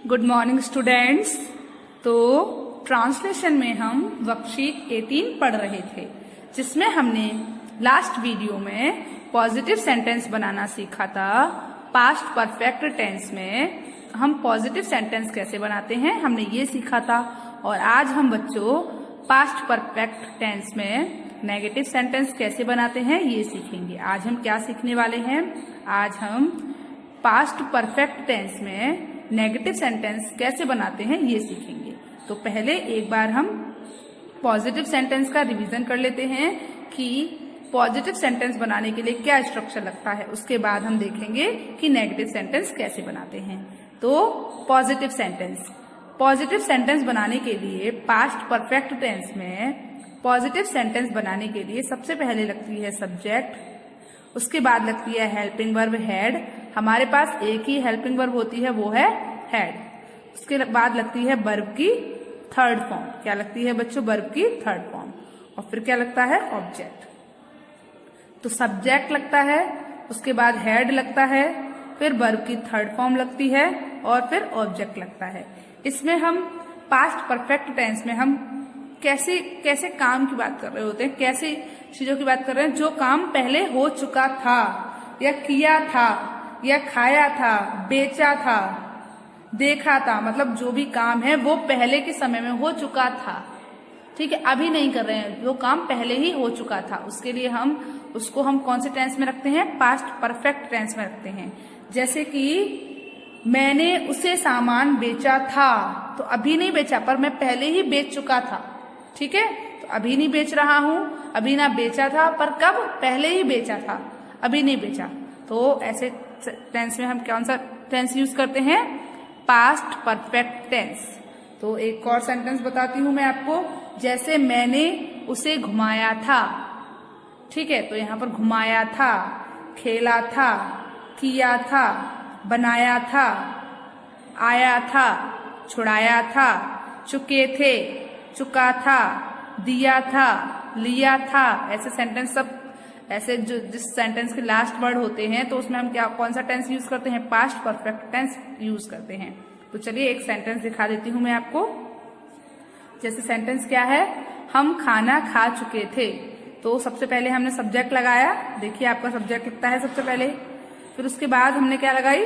Good morning students. तो translation में हम वर्कशीट 18 पढ़ रहे थे, जिसमें हमने लास्ट वीडियो में पॉजिटिव सेंटेंस बनाना सीखा था। पास्ट परफेक्ट टेंस में हम पॉजिटिव सेंटेंस कैसे बनाते हैं हमने ये सीखा था। और आज हम बच्चों पास्ट परफेक्ट टेंस में नेगेटिव सेंटेंस कैसे बनाते हैं ये सीखेंगे। आज हम क्या सीखने वाले हैं? आज हम पास्ट परफेक्ट टेंस में नेगेटिव सेंटेंस कैसे बनाते हैं ये सीखेंगे। तो पहले एक बार हम पॉजिटिव सेंटेंस का रिवीजन कर लेते हैं कि पॉजिटिव सेंटेंस बनाने के लिए क्या स्ट्रक्चर लगता है। उसके बाद हम देखेंगे कि नेगेटिव सेंटेंस कैसे बनाते हैं। तो पॉजिटिव सेंटेंस बनाने के लिए पास्ट परफेक्ट टेंस में पॉजिटिव सेंटेंस बनाने के लिए सबसे पहले लगती है सब्जेक्ट, उसके बाद लगती है हेल्पिंग वर्ब हेड। हमारे पास एक ही हेल्पिंग वर्ब होती है, वो है हेड। उसके बाद लगती है वर्ब की थर्ड फॉर्म। क्या लगती है बच्चों? वर्ब की थर्ड फॉर्म। और फिर क्या लगता है? ऑब्जेक्ट। तो सब्जेक्ट लगता है, उसके बाद हेड लगता है, फिर वर्ब की थर्ड फॉर्म लगती है और फिर ऑब्जेक्ट लगता है। इसमें हम पास्ट परफेक्ट टेंस में हम कैसे काम की बात कर रहे होते हैं, कैसे चीजों की बात कर रहे हैं जो काम पहले हो चुका था या किया था या खाया था, बेचा था, देखा था। मतलब जो भी काम है वो पहले के समय में हो चुका था, ठीक है, अभी नहीं कर रहे हैं। जो काम पहले ही हो चुका था उसके लिए हम उसको कौन से टेंस में रखते हैं? पास्ट परफेक्ट टेंस में रखते हैं। जैसे कि मैंने उसे सामान बेचा था, तो अभी नहीं बेचा पर मैं पहले ही बेच चुका था, ठीक है। तो अभी नहीं बेच रहा हूं, अभी ना बेचा था, पर कब? पहले ही बेचा था, अभी नहीं बेचा। तो ऐसे टेंस में हम कौन सा टेंस यूज करते हैं? Past perfect tense. तो एक और सेंटेंस बताती हूं मैं आपको। जैसे मैंने उसे घुमाया था, ठीक है। तो यहाँ पर घुमाया था, खेला था, किया था, बनाया था, आया था, छुड़ाया था, चुके थे, चुका था, दिया था, लिया था। ऐसे सेंटेंस सब ऐसे जो जिस सेंटेंस के लास्ट वर्ड होते हैं तो उसमें हम कौन सा टेंस यूज करते हैं? पास्ट परफेक्ट टेंस यूज करते हैं। तो चलिए एक सेंटेंस दिखा देती हूं मैं आपको। जैसे सेंटेंस क्या है? हम खाना खा चुके थे। तो सबसे पहले हमने सब्जेक्ट लगाया, देखिए आपका सब्जेक्ट लिखता है सबसे पहले। फिर उसके बाद हमने क्या लगाई?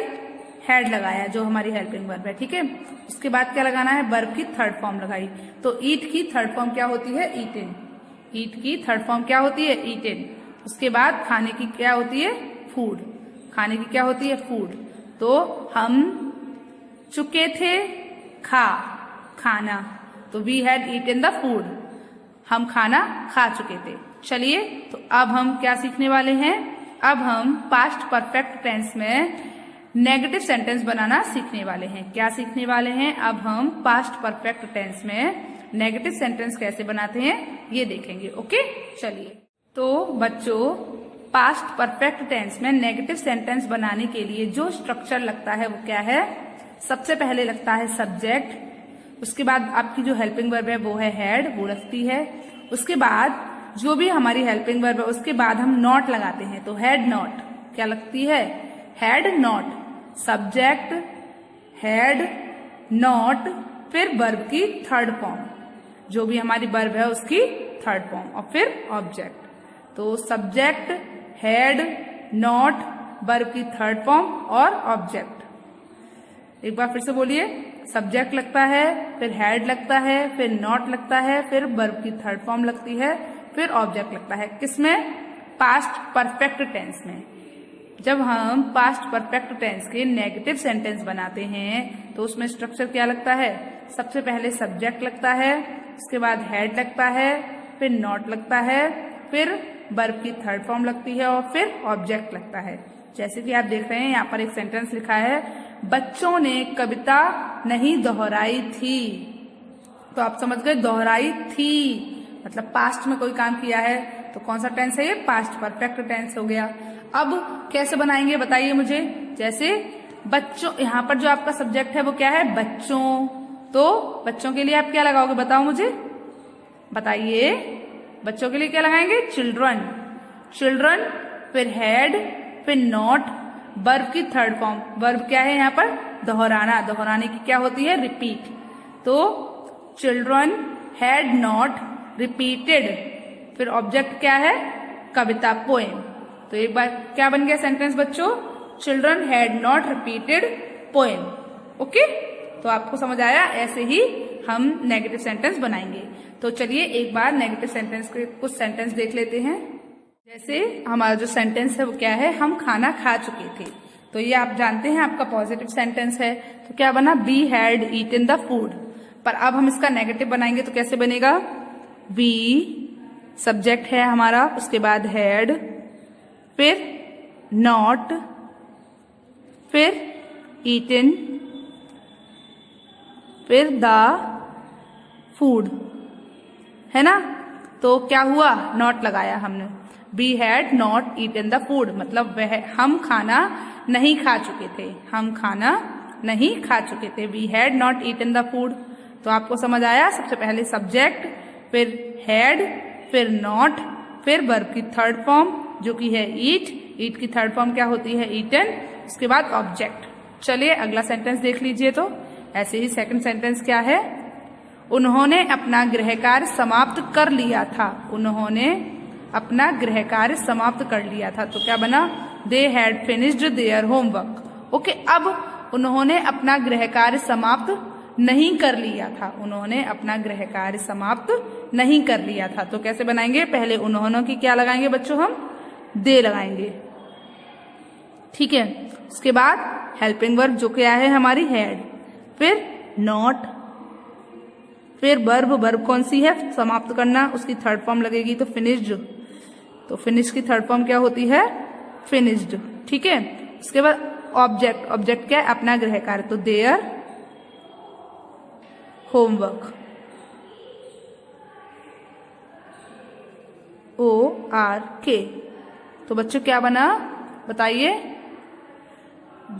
हेड लगाया, जो हमारी हेल्पिंग वर्ब है, ठीक है। उसके बाद क्या लगाना है? वर्ब की थर्ड फॉर्म लगाई। तो ईट की थर्ड फॉर्म क्या होती है? ईटेन। ईट की थर्ड फॉर्म क्या होती है? ईटेन। उसके बाद खाने की क्या होती है? फूड। खाने की क्या होती है? फूड। तो हम चुके थे खाना, तो we had eaten the food. हम खाना खा चुके थे। चलिए, तो अब हम क्या सीखने वाले हैं? अब हम पास्ट परफेक्ट टेंस में नेगेटिव सेंटेंस बनाना सीखने वाले हैं। क्या सीखने वाले हैं? अब हम पास्ट परफेक्ट टेंस में नेगेटिव सेंटेंस कैसे बनाते हैं ये देखेंगे। ओके, चलिए। तो बच्चों, पास्ट परफेक्ट टेंस में नेगेटिव सेंटेंस बनाने के लिए जो स्ट्रक्चर लगता है वो क्या है? सबसे पहले लगता है सब्जेक्ट, उसके बाद आपकी जो हेल्पिंग वर्ब है वो है हेड, वो लगती है। उसके बाद जो भी हमारी हेल्पिंग वर्ब है उसके बाद हम नॉट लगाते हैं। तो हेड नॉट क्या लगती है? Head not. Subject, head, not, फिर वर्ब की थर्ड फॉर्म, जो भी हमारी वर्ब है उसकी थर्ड फॉर्म, और फिर ऑब्जेक्ट। तो सब्जेक्ट, हेड, नॉट, वर्ब की थर्ड फॉर्म और ऑब्जेक्ट। एक बार फिर से बोलिए। सब्जेक्ट लगता है, फिर हेड लगता है, फिर नॉट लगता है, फिर वर्ब की थर्ड फॉर्म लगती है, फिर ऑब्जेक्ट लगता है। किसमें? पास्ट परफेक्ट टेंस में। जब हम पास्ट परफेक्ट टेंस के नेगेटिव सेंटेंस बनाते हैं तो उसमें स्ट्रक्चर क्या लगता है? सबसे पहले सब्जेक्ट लगता है, उसके बाद हेड लगता है, फिर नॉट लगता है, फिर वर्ब की थर्ड फॉर्म लगती है और फिर ऑब्जेक्ट लगता है। जैसे कि आप देख रहे हैं यहाँ पर एक सेंटेंस लिखा है, बच्चों ने कविता नहीं दोहराई थी। तो आप समझ गए, दोहराई थी मतलब पास्ट में कोई काम किया है। तो कौन सा टेंस है ये? पास्ट परफेक्ट टेंस हो गया। अब कैसे बनाएंगे बताइए मुझे। जैसे बच्चों, यहाँ पर जो आपका सब्जेक्ट है वो क्या है? बच्चों। तो बच्चों के लिए आप क्या लगाओगे? बताओ मुझे, बताइए। बच्चों के लिए क्या लगाएंगे? चिल्ड्रन। फिर हेड, फिर नॉट, वर्ब की थर्ड फॉर्म। वर्ब क्या है यहाँ पर? दोहराना, दोहराने की क्या होती है? रिपीट। तो चिल्ड्रन हैड नॉट रिपीटेड, फिर ऑब्जेक्ट क्या है? कविता, पोएम। तो एक बार क्या बन गया सेंटेंस बच्चों? Children had not repeated poem. Okay, तो आपको समझ आया? ऐसे ही हम नेगेटिव सेंटेंस बनाएंगे। तो चलिए एक बार नेगेटिव सेंटेंस के कुछ सेंटेंस देख लेते हैं। जैसे हमारा जो सेंटेंस है वो क्या है? हम खाना खा चुके थे। तो ये आप जानते हैं आपका पॉजिटिव सेंटेंस है। तो क्या बना? We had eaten the food. पर अब हम इसका नेगेटिव बनाएंगे तो कैसे बनेगा? वी सब्जेक्ट है हमारा, उसके बाद हैड, फिर नॉट, फिर ईटन, फिर द फूड, है ना? तो क्या हुआ? नॉट लगाया हमने। We had not eaten the food, मतलब वह हम खाना नहीं खा चुके थे, हम खाना नहीं खा चुके थे। We had not eaten the food. तो आपको समझ आया? सबसे पहले सब्जेक्ट, फिर हैड, फिर नॉट, फिर वर्ब की थर्ड फॉर्म जो कि है ईट, ईट की थर्ड फॉर्म क्या होती है? ईटन, उसके बाद ऑब्जेक्ट। चलिए अगला सेंटेंस देख लीजिए। तो ऐसे ही सेकंड सेंटेंस क्या है? उन्होंने अपना गृह कार्य समाप्त कर लिया था। उन्होंने अपना गृह कार्य समाप्त कर लिया था। तो क्या बना? They had finished their homework. Okay, अब उन्होंने अपना गृह कार्य समाप्त नहीं कर लिया था। उन्होंने अपना गृह कार्य समाप्त नहीं कर लिया था। तो कैसे बनाएंगे? पहले उन्होंने की क्या लगाएंगे बच्चों? हम दे लगाएंगे, ठीक है। उसके बाद हेल्पिंग वर्ब जो क्या है हमारी? हैड, फिर नॉट, फिर वर्ब, वर्ब कौन सी है? समाप्त करना, उसकी थर्ड फॉर्म लगेगी तो फिनिश्ड। तो फिनिश की थर्ड फॉर्म क्या होती है? फिनिश्ड, ठीक है। उसके बाद ऑब्जेक्ट, ऑब्जेक्ट क्या है? अपना गृह कार्य, तो देयर होमवर्क, ORK। तो बच्चों क्या बना? बताइए।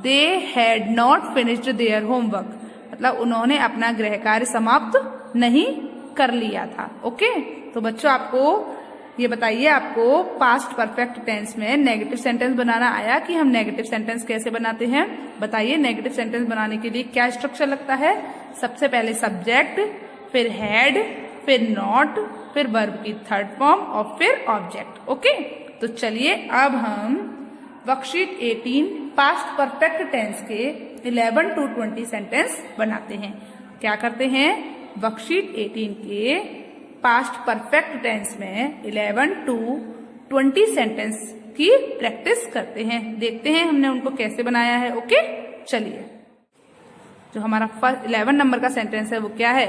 They had not finished their homework, मतलब उन्होंने अपना गृह कार्य समाप्त नहीं कर लिया था। ओके, तो बच्चों आपको ये बताइए, आपको पास्ट परफेक्ट टेंस में नेगेटिव सेंटेंस बनाना आया कि हम नेगेटिव सेंटेंस कैसे बनाते हैं? बताइए। नेगेटिव सेंटेंस बनाने के लिए क्या स्ट्रक्चर लगता है? सबसे पहले सब्जेक्ट, फिर हैड, फिर नॉट, फिर वर्ब की थर्ड फॉर्म और फिर ऑब्जेक्ट। ओके, तो चलिए अब हम वर्कशीट 18 पास्ट परफेक्ट टेंस के 11 to 20 सेंटेंस बनाते हैं। क्या करते हैं? वर्कशीट 18 के पास्ट परफेक्ट टेंस में 11 to 20 सेंटेंस की प्रैक्टिस करते हैं। देखते हैं हमने उनको कैसे बनाया है। ओके, चलिए। जो हमारा 11 नंबर का सेंटेंस है वो क्या है?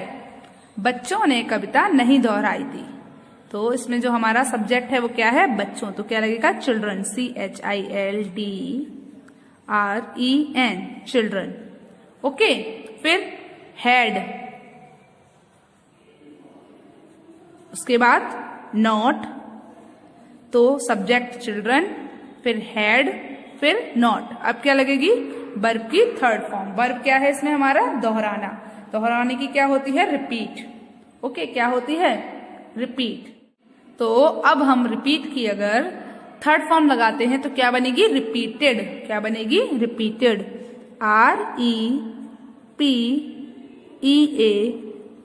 बच्चों ने कविता नहीं दोहराई थी। तो इसमें जो हमारा सब्जेक्ट है वो क्या है? बच्चों। तो क्या लगेगा? Children, CHILDREN, children. ओके, फिर हैड, उसके बाद नॉट, तो सब्जेक्ट चिल्ड्रन, फिर हैड, फिर नॉट। अब क्या लगेगी? वर्ब की थर्ड फॉर्म। वर्ब क्या है इसमें हमारा? दोहराना। दोहराने की क्या होती है? रिपीट। ओके, क्या होती है? रिपीट। तो अब हम रिपीट की अगर थर्ड फॉर्म लगाते हैं तो क्या बनेगी? रिपीटेड। क्या बनेगी? Repeated,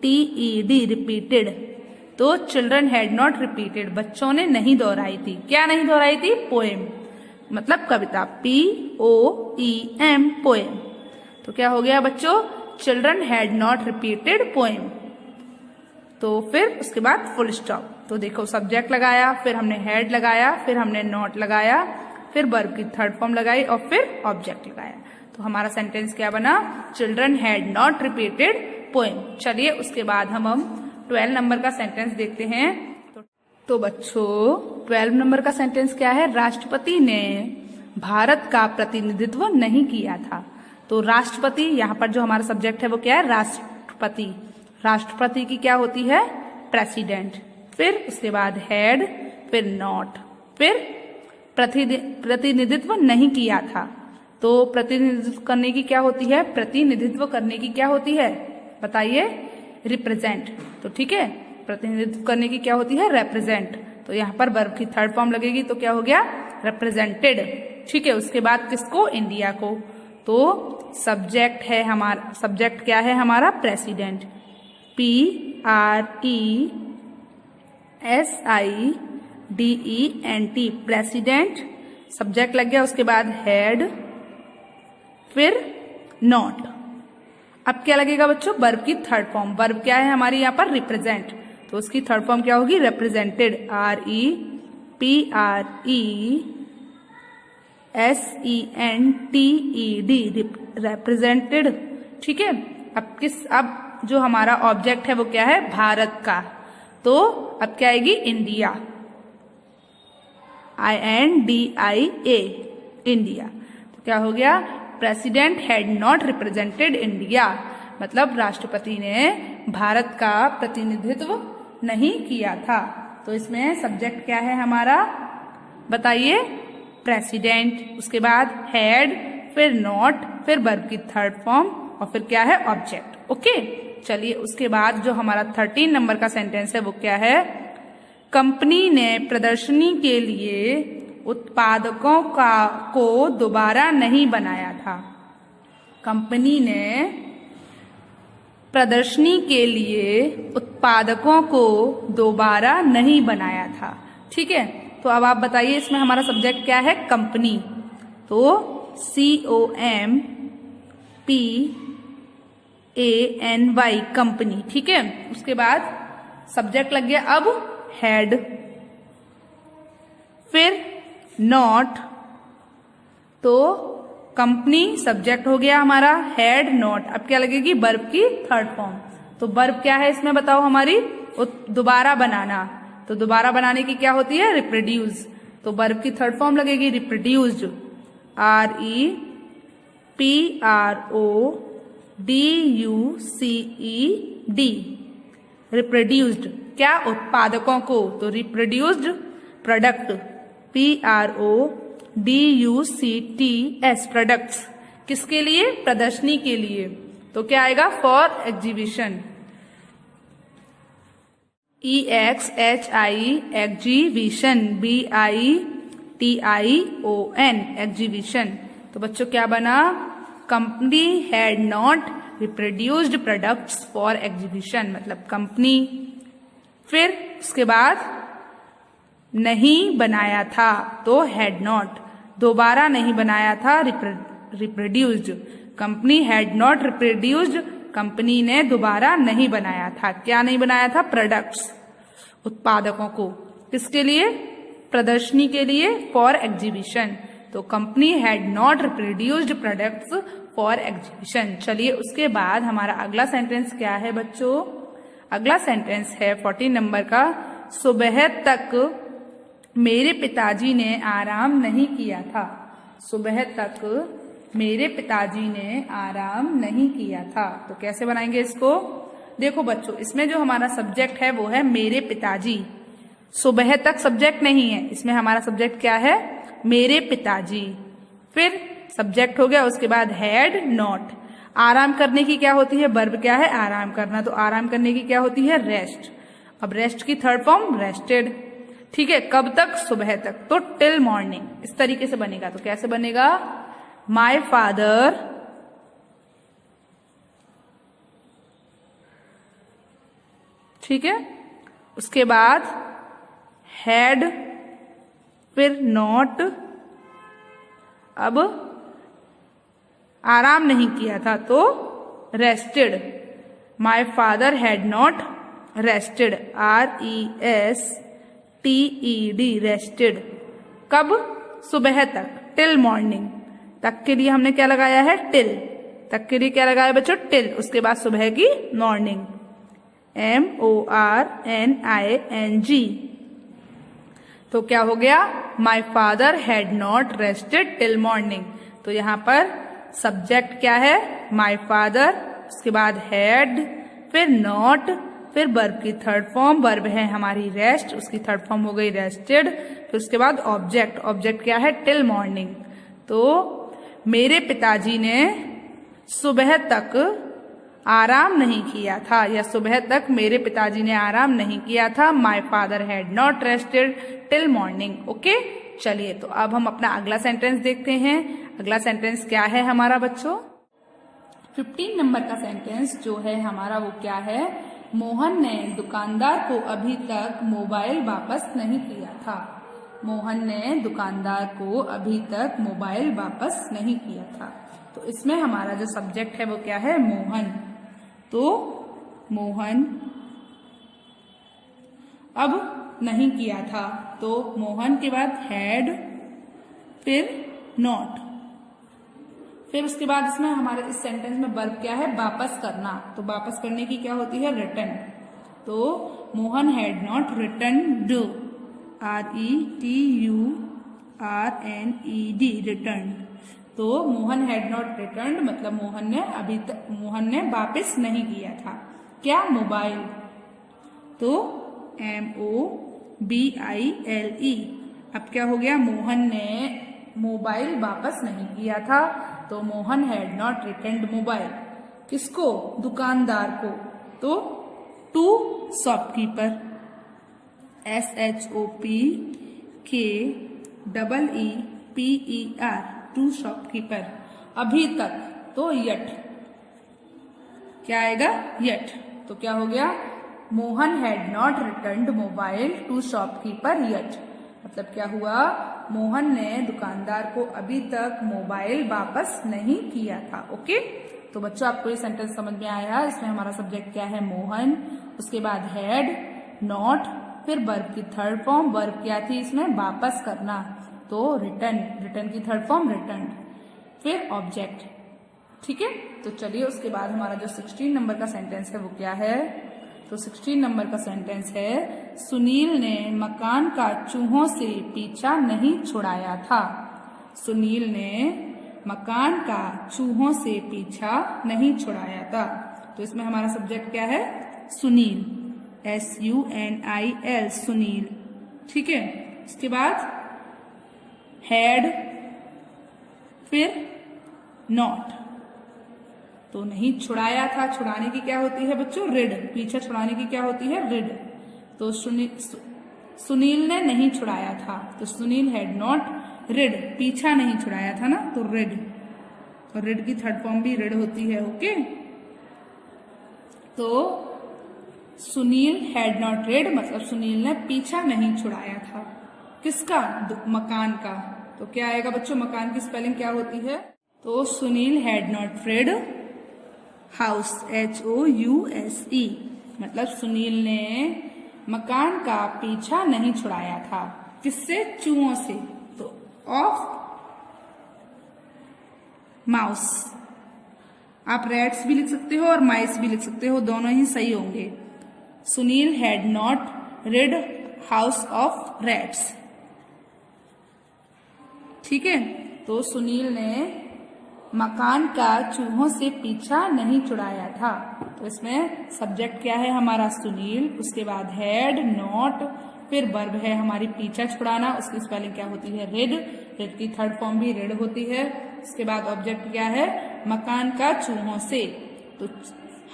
REPEATED, repeated. तो चिल्ड्रन हैड नॉट रिपीटेड, बच्चों ने नहीं दोहराई थी। क्या नहीं दोहराई थी? पोएम, मतलब कविता, POEM, पोएम। तो क्या हो गया बच्चों? Children had not repeated poem. तो फिर उसके बाद फुल स्टॉप। तो देखो, सब्जेक्ट लगाया, फिर हमने हैड लगाया, फिर हमने नॉट लगाया, फिर वर्ब की थर्ड फॉर्म लगाई और फिर ऑब्जेक्ट लगाया। तो हमारा सेंटेंस क्या बना? Children had not repeated poem. चलिए उसके बाद हम 12 नंबर का सेंटेंस देखते हैं। तो बच्चों 12 नंबर का सेंटेंस क्या है? राष्ट्रपति ने भारत का प्रतिनिधित्व नहीं किया था। तो राष्ट्रपति, यहाँ पर जो हमारा सब्जेक्ट है वो क्या है? राष्ट्रपति। राष्ट्रपति की क्या होती है? प्रेसिडेंट। फिर उसके बाद हैड, फिर नॉट, फिर प्रतिनिधित्व नहीं किया था। तो प्रतिनिधित्व करने की क्या होती है? प्रतिनिधित्व करने की क्या होती है? बताइए। रिप्रेजेंट। तो ठीक है, प्रतिनिधित्व करने की क्या होती है? रिप्रेजेंट। तो यहाँ पर वर्ब की थर्ड फॉर्म लगेगी तो क्या हो गया? रिप्रेजेंटेड। ठीक है, उसके बाद किसको? इंडिया को। तो सब्जेक्ट है हमारा, सब्जेक्ट क्या है हमारा, प्रेसिडेंट, PRESIDENT, प्रेसिडेंट, सब्जेक्ट लग गया, उसके बाद हेड, फिर नॉट। अब क्या लगेगा बच्चों, वर्ब की थर्ड फॉर्म, वर्ब क्या है हमारी यहाँ पर, रिप्रेजेंट, तो उसकी थर्ड फॉर्म क्या होगी, रिप्रेजेंटेड, REPRESENTED, रिप्रेजेंटेड। ठीक है, अब जो हमारा ऑब्जेक्ट है वो क्या है, भारत का, तो अब क्या आएगी, इंडिया, INDIA, इंडिया। तो क्या हो गया, president had not represented India, मतलब राष्ट्रपति ने भारत का प्रतिनिधित्व नहीं किया था। तो इसमें सब्जेक्ट क्या है हमारा, बताइए, प्रेसिडेंट, उसके बाद हेड, फिर नॉट, फिर वर्ब की थर्ड फॉर्म, और फिर क्या है, ऑब्जेक्ट। ओके, चलिए उसके बाद जो हमारा 13 नंबर का सेंटेंस है वो क्या है, कंपनी ने प्रदर्शनी के लिए उत्पादकों को दोबारा नहीं बनाया था। कंपनी ने प्रदर्शनी के लिए उत्पादकों को दोबारा नहीं बनाया था। ठीक है, तो अब आप बताइए इसमें हमारा सब्जेक्ट क्या है, कंपनी, तो COMPANY, कंपनी। ठीक है, उसके बाद सब्जेक्ट लग गया अब हेड, फिर नॉट, तो कंपनी सब्जेक्ट हो गया हमारा, हेड नॉट, अब क्या लगेगी, वर्ब की थर्ड फॉर्म। तो वर्ब क्या है इसमें बताओ हमारी, दोबारा बनाना, तो दोबारा बनाने की क्या होती है, रिप्रोड्यूस, तो वर्ब की थर्ड फॉर्म लगेगी, रिप्रोड्यूस्ड, REPRODUCED, रिप्रोड्यूस्ड, क्या, उत्पादकों को, तो रिप्रोड्यूस्ड प्रोडक्ट, PRODUCTS, प्रोडक्ट्स, किसके लिए, प्रदर्शनी के लिए, तो क्या आएगा, for exhibition, EXHI, exhibition, BITION, exhibition. तो बच्चों क्या बना, company had not reproduced products for exhibition, मतलब कंपनी, फिर उसके बाद नहीं बनाया था, तो हैड नॉट, दोबारा नहीं बनाया था, reproduced, company had not reproduced, company ने दोबारा नहीं बनाया था, क्या नहीं बनाया था, प्रोडक्ट्स, उत्पादकों को, किसके लिए, प्रदर्शनी के लिए, फॉर एग्जीबिशन, तो company had not reproduced products for exhibition. चलिए उसके बाद हमारा अगला सेंटेंस क्या है बच्चों, अगला सेंटेंस है 14 नंबर का, सुबह तक मेरे पिताजी ने आराम नहीं किया था, सुबह तक मेरे पिताजी ने आराम नहीं किया था। तो कैसे बनाएंगे इसको, देखो बच्चों, इसमें जो हमारा सब्जेक्ट है वो है मेरे पिताजी, सुबह तक सब्जेक्ट नहीं है, इसमें हमारा सब्जेक्ट क्या है, मेरे पिताजी, फिर सब्जेक्ट हो गया, उसके बाद हैड नॉट, आराम करने की क्या होती है, वर्ब क्या है, आराम करना, तो आराम करने की क्या होती है, रेस्ट, अब रेस्ट की थर्ड फॉर्म रेस्टेड। ठीक है, कब तक, सुबह तक, तो टिल मॉर्निंग, इस तरीके से बनेगा। तो कैसे बनेगा, माय फादर ठीक है, उसके बाद हैड, फिर नॉट, अब आराम नहीं किया था तो rested, my father had not rested, RESTED, rested, कब, सुबह तक, टिल मॉर्निंग, तक के लिए हमने क्या लगाया है, टिल, तक के लिए क्या लगाया बच्चों, टिल, उसके बाद सुबह की मॉर्निंग, MORNING। तो क्या हो गया, my father had not rested till morning, तो यहाँ पर सब्जेक्ट क्या है, माय फादर, उसके बाद हैड, फिर नॉट, फिर वर्ब की थर्ड फॉर्म, वर्ब है हमारी रेस्ट, उसकी थर्ड फॉर्म हो गई रेस्टेड, फिर उसके बाद ऑब्जेक्ट, ऑब्जेक्ट क्या है, टिल मॉर्निंग। तो मेरे पिताजी ने सुबह तक आराम नहीं किया था, या सुबह तक मेरे पिताजी ने आराम नहीं किया था, my father had not rested till morning. Okay, चलिए तो अब हम अपना अगला सेंटेंस देखते हैं। अगला सेंटेंस क्या है हमारा बच्चों, 15 नंबर का सेंटेंस जो है हमारा वो क्या है, मोहन ने दुकानदार को अभी तक मोबाइल वापस नहीं किया था। मोहन ने दुकानदार को अभी तक मोबाइल वापस नहीं किया था। तो इसमें हमारा जो सब्जेक्ट है वो क्या है, मोहन। तो मोहन अब नहीं किया था, तो मोहन के बाद हैड, फिर नॉट, फिर उसके बाद इसमें हमारे इस सेंटेंस में वर्ब क्या है, वापस करना। तो वापस करने की क्या होती है, रिटर्न। तो Mohan had not returned, RETURNED, return. तो मोहन हैड नॉट रिटर्न मतलब मोहन ने वापस नहीं किया था क्या, मोबाइल। तो MOBILE। अब क्या हो गया, मोहन ने मोबाइल वापस नहीं किया था। तो Mohan had not returned mobile, किसको, दुकानदार को। तो to shopkeeper, SHOPKEEPER, to shopkeeper. अभी तक, तो यट, क्या आएगा, यट। तो क्या हो गया, Mohan had not returned mobile to shopkeeper yet. मतलब क्या हुआ, मोहन ने दुकानदार को अभी तक मोबाइल वापस नहीं किया था। ओके, तो बच्चों आपको ये सेंटेंस समझ में आया। इसमें हमारा सब्जेक्ट क्या है, मोहन, उसके बाद हैड, नॉट, फिर वर्ब की थर्ड फॉर्म, वर्ब क्या थी इसमें, वापस करना। तो रिटर्न, रिटर्न की थर्ड फॉर्म रिटर्न, फिर ऑब्जेक्ट। ठीक है, तो चलिए उसके बाद हमारा जो 16 नंबर का सेंटेंस है वो क्या है। तो 16 नंबर का सेंटेंस है, सुनील ने मकान का चूहों से पीछा नहीं छुड़ाया था। सुनील ने मकान का चूहों से पीछा नहीं छुड़ाया था। तो इसमें हमारा सब्जेक्ट क्या है, सुनील, SUNIL, सुनील। ठीक है, इसके बाद हैड, फिर नॉट। तो नहीं छुड़ाया था, छुड़ाने की क्या होती है बच्चों, रिड। पीछा छुड़ाने की क्या होती है, रिड। तो सुनील ने नहीं छुड़ाया था, तो सुनील हैड नॉट रिड, पीछा नहीं छुड़ाया था ना, तो रिड। और रिड की थर्ड फॉर्म भी रिड होती है। ओके, तो सुनील हैड नॉट रिड मतलब सुनील ने पीछा नहीं छुड़ाया था, किसका, मकान का। तो क्या आएगा बच्चों, मकान की स्पेलिंग क्या होती है। तो Sunil had not rid house, HOUSE, मतलब सुनील ने मकान का पीछा नहीं छुड़ाया था, किससे, चूहों से। तो ऑफ माउस, आप रैट्स भी लिख सकते हो और माइस भी लिख सकते हो, दोनों ही सही होंगे। Sunil had not rid house of rats. ठीक है, तो सुनील ने मकान का चूहों से पीछा नहीं छुड़ाया था। तो इसमें सब्जेक्ट क्या है हमारा, सुनील, उसके बाद हैड, नॉट, फिर वर्ब है हमारी पीछा छुड़ाना, उसकी स्पेलिंग क्या होती है, रिड। रिड की थर्ड फॉर्म भी रिड होती है। उसके बाद ऑब्जेक्ट क्या है, मकान का चूहों से। तो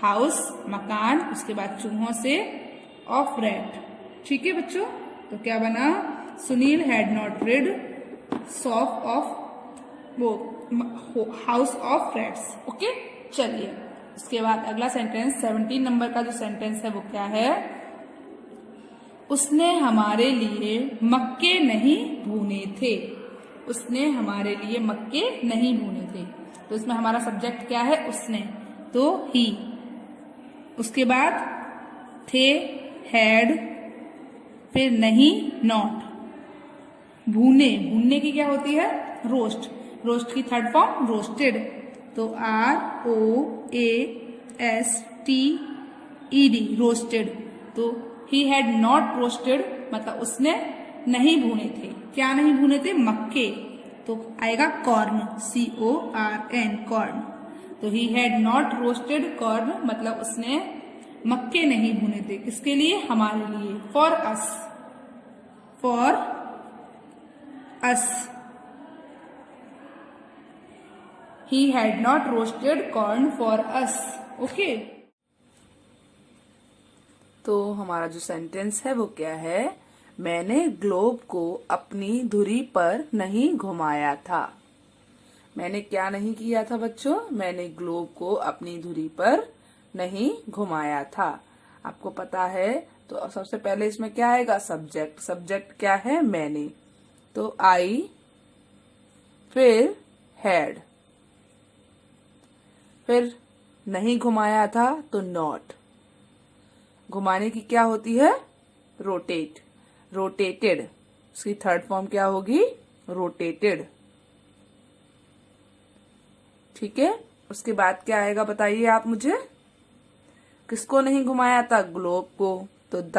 हाउस, मकान, उसके बाद चूहों से, ऑफ रैट। ठीक है बच्चों, तो क्या बना, Sunil had not rid shop of वो हाउस ऑफ रैट्स। ओके, चलिए उसके बाद अगला सेंटेंस 17 नंबर का जो सेंटेंस है वो क्या है, उसने हमारे लिए मक्के नहीं भूने थे। उसने हमारे लिए मक्के नहीं भूने थे। तो इसमें हमारा सब्जेक्ट क्या है, उसने, तो ही। उसके बाद थे, हैड, फिर नहीं, नॉट। भूने, भूनने की क्या होती है, रोस्ट। रोस्ट की थर्ड फॉर्म रोस्टेड। तो ROASTED, रोस्टेड। तो ही हैड नॉट रोस्टेड मतलब उसने नहीं भूने थे। क्या नहीं भूने थे, मक्के। तो आएगा कॉर्न, CORN, कॉर्न। तो he had not roasted corn मतलब उसने मक्के नहीं भुने थे। किसके लिए, हमारे लिए, for us, for us. He had not roasted corn for us. Okay, तो हमारा जो सेंटेंस है वो क्या है, मैंने ग्लोब को अपनी धुरी पर नहीं घुमाया था। मैंने क्या नहीं किया था बच्चों? मैंने ग्लोब को अपनी धुरी पर नहीं घुमाया था। आपको पता है तो सबसे पहले इसमें क्या आएगा? सब्जेक्ट। सब्जेक्ट क्या है? मैंने। तो आई, फिर हैड, फिर नहीं घुमाया था तो नॉट। घुमाने की क्या होती है? रोटेट। रोटेटेड, इसकी थर्ड फॉर्म क्या होगी? रोटेटेड। ठीक है, उसके बाद क्या आएगा बताइए आप मुझे। किसको नहीं घुमाया था? ग्लोब को। तो द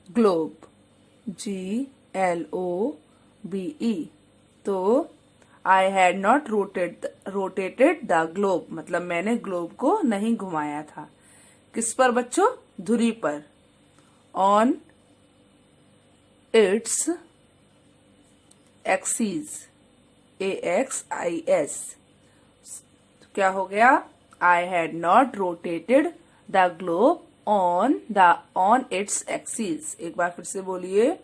ग्लोब, GLOBE। तो I had not rotated the globe, मतलब मैंने ग्लोब को नहीं घुमाया था। किस पर बच्चों? धुरी पर। On its axis, AXIS। क्या हो गया? I had not rotated the globe on its axis. एक बार फिर से बोलिए,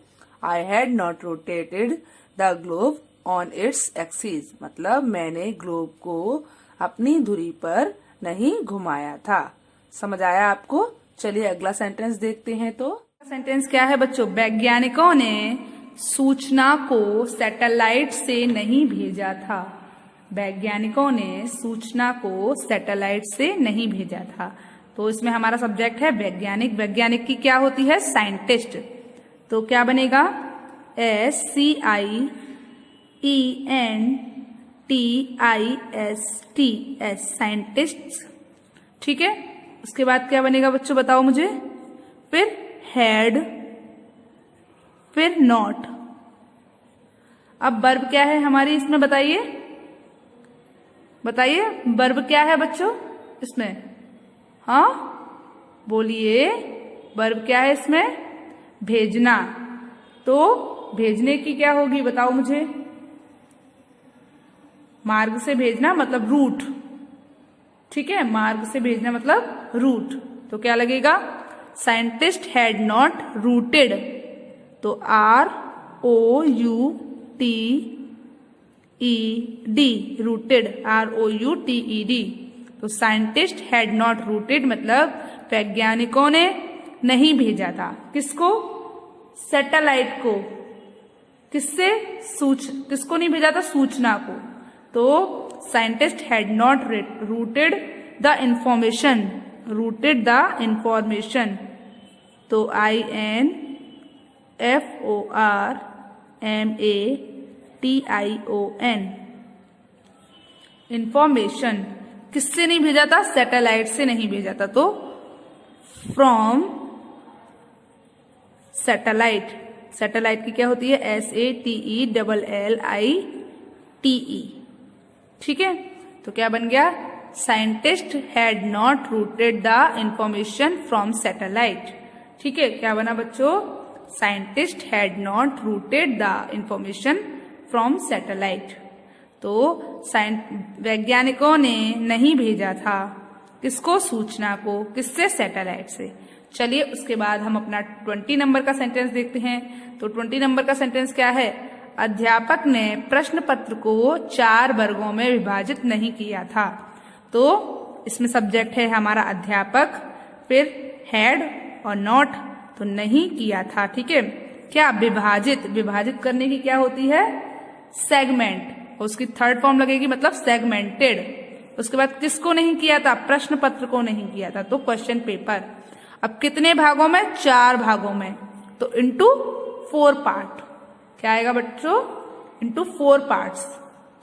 I had not rotated the globe on its axis, मतलब मैंने ग्लोब को अपनी धुरी पर नहीं घुमाया था। समझ आया आपको? चलिए अगला सेंटेंस देखते हैं। तो सेंटेंस क्या है बच्चों? वैज्ञानिकों ने सूचना को सैटेलाइट से नहीं भेजा था। वैज्ञानिकों ने सूचना को सैटेलाइट से नहीं भेजा था। तो इसमें हमारा सब्जेक्ट है वैज्ञानिक। वैज्ञानिक की क्या होती है? साइंटिस्ट। तो क्या बनेगा? SCIENTIST, scientist. ठीक है, उसके बाद क्या बनेगा बच्चों बताओ मुझे? फिर हैड, फिर नॉट। अब वर्ब क्या है हमारी इसमें बताइए? बताइए वर्ब क्या है बच्चों इसमें? हाँ बोलिए, वर्ब क्या है इसमें? भेजना। तो भेजने की क्या होगी बताओ मुझे? मार्ग से भेजना मतलब रूट। ठीक है, मार्ग से भेजना मतलब रूट। तो क्या लगेगा? साइंटिस्ट हैड नॉट रूटेड, तो ROUTED, रूटेड, ROUTED। तो साइंटिस्ट हैड नॉट रूटेड मतलब वैज्ञानिकों ने नहीं भेजा था। किसको? सैटेलाइट को। किससे? किसको नहीं भेजा था? सूचना को। तो scientist had not rooted the information, rooted the information. तो INFORMATION, इंफॉर्मेशन। किससे नहीं भेजा था? सैटेलाइट से नहीं भेजा था। तो फ्रॉम सैटेलाइट। सैटेलाइट की क्या होती है? SATELLITE। ठीक है, तो क्या बन गया? Scientist had not rooted the information from satellite. ठीक है, क्या बना बच्चों? Scientist had not rooted the information from satellite. तो वैज्ञानिकों ने नहीं भेजा था किसको? सूचना को। किससे? सैटेलाइट से। चलिए उसके बाद हम अपना 20 नंबर का सेंटेंस देखते हैं। तो 20 नंबर का सेंटेंस क्या है? अध्यापक ने प्रश्न पत्र को 4 वर्गों में विभाजित नहीं किया था। तो इसमें सब्जेक्ट है हमारा अध्यापक, फिर हैड और नॉट, तो नहीं किया था। ठीक है, क्या? विभाजित। विभाजित करने की क्या होती है? सेगमेंट। उसकी थर्ड फॉर्म लगेगी मतलब सेगमेंटेड। उसके बाद किसको नहीं किया था? प्रश्न पत्र को नहीं किया था, तो क्वेश्चन पेपर। अब कितने भागों में? 4 भागों में, तो इंटू 4 पार्ट। क्या आएगा बच्चों? Into 4 parts.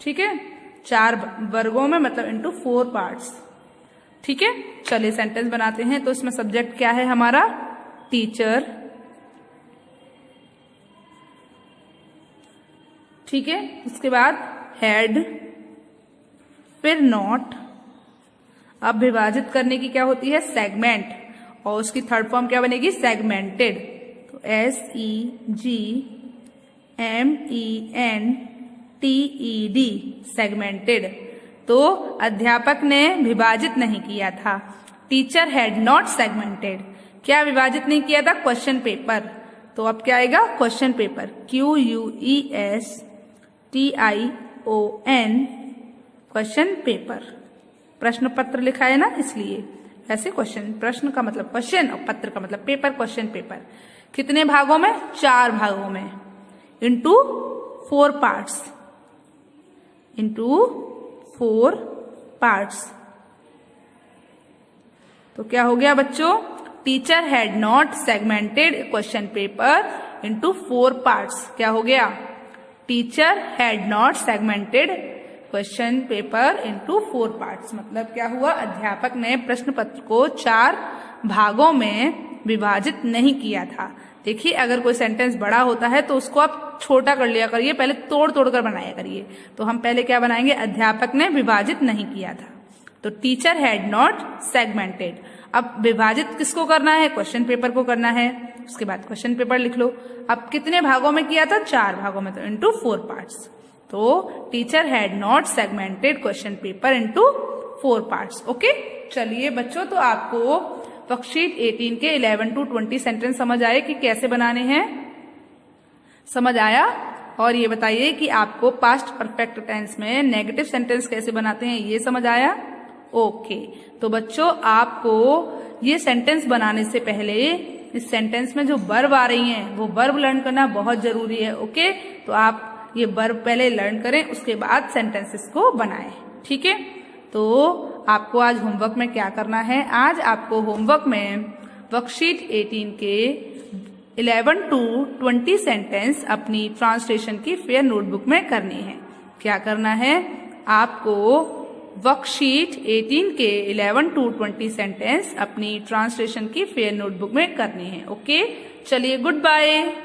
ठीक है, 4 वर्गों में मतलब इंटू 4 पार्ट्स। ठीक है, चलिए सेंटेंस बनाते हैं। तो इसमें सब्जेक्ट क्या है हमारा? टीचर। ठीक है, उसके बाद हैड, फिर नॉट। अब विभाजित करने की क्या होती है? सेगमेंट, और उसकी थर्ड फॉर्म क्या बनेगी? सेगमेंटेड। तो SEGMENTED, सेगमेंटेड। तो अध्यापक ने विभाजित नहीं किया था। Teacher had not segmented. क्या विभाजित नहीं किया था? Question paper. तो अब क्या आएगा? Question paper, QUESTION question paper, प्रश्न पत्र लिखा है ना इसलिए ऐसे क्वेश्चन, प्रश्न का मतलब क्वेश्चन और पत्र का मतलब पेपर, क्वेश्चन पेपर। कितने भागों में? 4 भागों में, इंटू 4 पार्ट्स, इंटू 4 पार्ट्स। तो क्या हो गया बच्चों? Teacher had not segmented question paper into 4 parts. क्या हो गया? Teacher had not segmented question paper into 4 parts. मतलब क्या हुआ? अध्यापक ने प्रश्न पत्र को 4 भागों में विभाजित नहीं किया था। देखिए, अगर कोई सेंटेंस बड़ा होता है तो उसको आप छोटा कर लिया करिए, पहले तोड़ तोड़ कर बनाया करिए। तो हम पहले क्या बनाएंगे? अध्यापक ने विभाजित नहीं किया था। तो टीचर हैड नॉट सेगमेंटेड। अब विभाजित किसको करना है? क्वेश्चन पेपर को करना है। उसके बाद क्वेश्चन पेपर लिख लो। अब कितने भागों में किया था? 4 भागों में, तो इंटू 4 पार्ट्स। तो teacher had not segmented question paper into 4 parts. Okay, चलिए बच्चों, तो आपको वर्कशीट 18 के 11 to 20 सेंटेंस समझ आए कि कैसे बनाने हैं? समझ आया? और ये बताइए कि आपको पास्ट परफेक्ट टेंस में नेगेटिव सेंटेंस कैसे बनाते हैं, ये समझ आया? ओके, तो बच्चों आपको ये सेंटेंस बनाने से पहले इस सेंटेंस में जो वर्ब आ रही हैं वो वर्ब लर्न करना बहुत जरूरी है। ओके, तो आप ये वर्ब पहले लर्न करें, उसके बाद सेंटेंसेस को बनाएं। ठीक है, तो आपको आज होमवर्क में क्या करना है? आज आपको होमवर्क में वर्कशीट 18 के 11 to 20 सेंटेंस अपनी ट्रांसलेशन की फेयर नोटबुक में करनी है। क्या करना है? आपको वर्कशीट 18 के 11 to 20 सेंटेंस अपनी ट्रांसलेशन की फेयर नोटबुक में करनी है। ओके, चलिए, गुड बाय।